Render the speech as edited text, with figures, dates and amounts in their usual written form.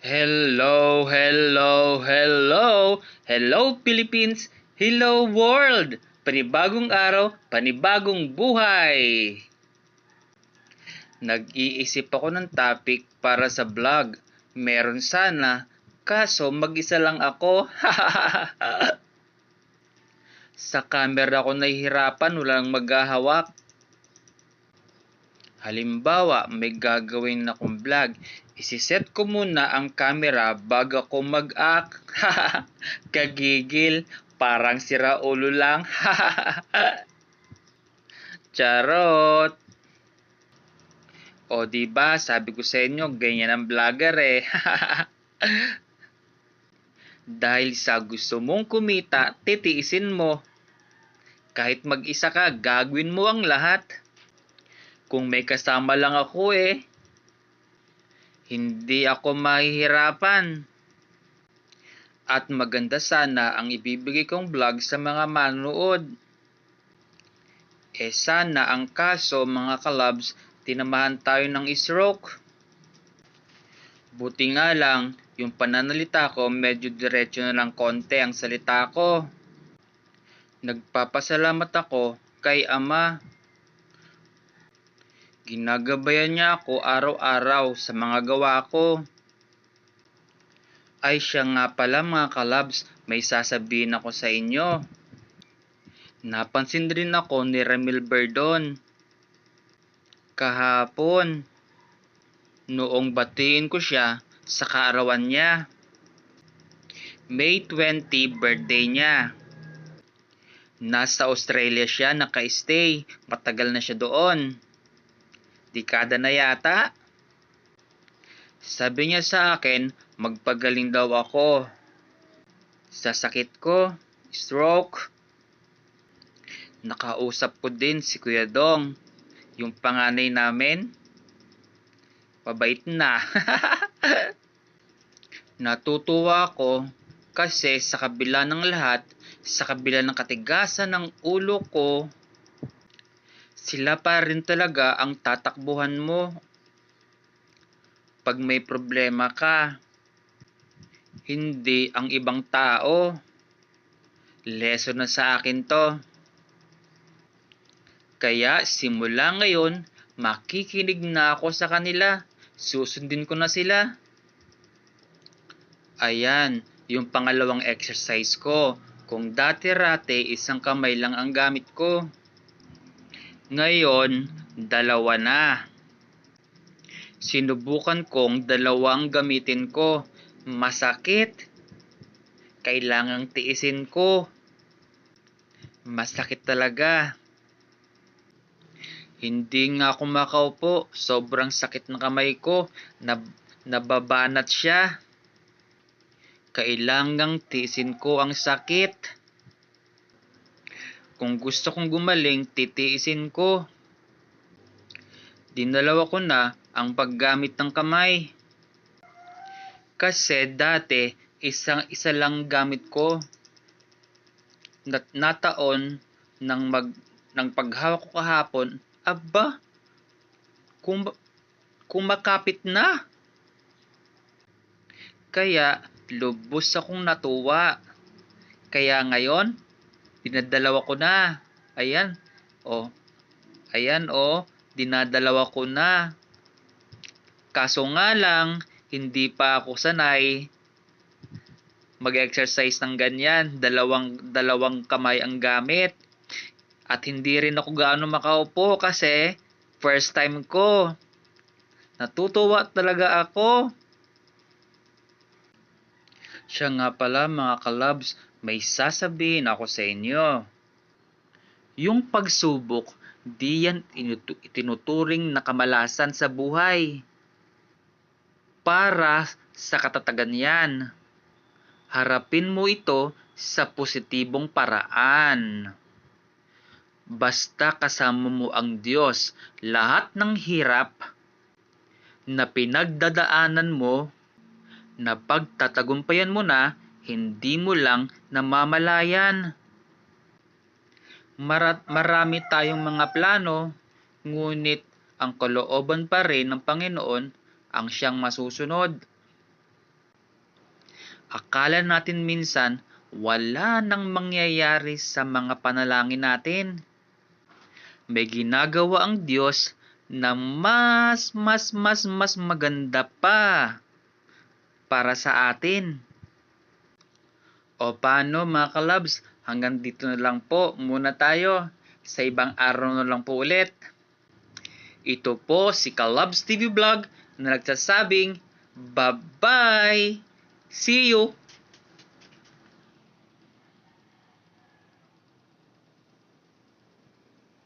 Hello, hello, hello! Hello Philippines! Hello world! Panibagong araw, panibagong buhay! Nag-iisip ako ng topic para sa vlog. Meron sana, kaso mag-isa lang ako. Sa camera ko nahihirapan, walang maghahawak. Halimbawa, may gagawin akong vlog. Isiset ko muna ang camera bago ako mag-act. Kagigil, parang sira ulo lang. Charot! O diba, sabi ko sa inyo, ganyan ang vlogger eh. Dahil sa gusto mong kumita, titiisin mo. Kahit mag-isa ka, gagawin mo ang lahat. Kung may kasama lang ako hindi ako mahihirapan. At maganda sana ang ibibigay kong vlog sa mga manonood. Sana ang kaso mga kalabs, tinamahan tayo ng stroke. Buti nga lang, yung pananalita ko medyo diretso na lang konti ang salita ko. Nagpapasalamat ako kay Ama. Ginagabayan niya ako araw-araw sa mga gawa ko. Ay siya nga pala mga kalabs, may sasabihin ako sa inyo. Napansin rin ako ni Ramil Verdon kahapon noong batiin ko siya sa kaarawan niya. May 20 birthday niya. Nasa Australia siya naka-stay, matagal na siya doon. Dekada na yata. Sabi niya sa akin, magpagaling daw ako sa sakit ko, stroke. Nakausap ko din si Kuya Dong, yung panganay namin. Pabait na. Natutuwa ako kasi sa kabila ng lahat, sa kabila ng katigasan ng ulo ko, sila pa rin talaga ang tatakbuhan mo. Pag may problema ka, hindi ang ibang tao. Lesson na sa akin to. Kaya simula ngayon, makikinig na ako sa kanila. Susundin ko na sila. Ayan, yung pangalawang exercise ko. Kung dati-rate, isang kamay lang ang gamit ko. Ngayon, dalawa na. Sinubukan kong dalawang gamitin ko. Masakit. Kailangang tiisin ko. Masakit talaga. Hindi nga ako makaupo. Sobrang sakit ng kamay ko. Nababanat siya. Kailangang tiisin ko ang sakit. Kung gusto kong gumaling, titiisin ko. Dinalawa ko na ang paggamit ng kamay. Kasi dati, isa lang gamit ko. Nataon ng paghawak ko kahapon, aba, kung makapit na. Kaya, lubos akong natuwa. Kaya ngayon, dinadalawa ko na. Ayan, dinadalawa ko na. Kaso nga lang, hindi pa ako sanay mag-exercise ng ganyan. Dalawang kamay ang gamit. At hindi rin ako gaano makaupo kasi first time ko. Natutuwa talaga ako. Siya nga pala mga kalabs, may sasabihin ako sa inyo. Yung pagsubok, di yan itinuturing na kamalasan sa buhay. Para sa katatagan yan. Harapin mo ito sa positibong paraan. Basta kasama mo ang Diyos, lahat ng hirap na pinagdadaanan mo, na pagtatagumpayan mo na, hindi mo lang namamalayan. Marami tayong mga plano, ngunit ang kalooban pa rin ng Panginoon ang siyang masusunod. Akala natin minsan wala nang mangyayari sa mga panalangin natin. May ginagawa ang Diyos na mas maganda pa para sa atin. O paano mga kalabs, hanggang dito na lang po muna tayo. Sa ibang araw na lang po ulit. Ito po si Kalabs TV Vlog na nagsasabing bye-bye! See you!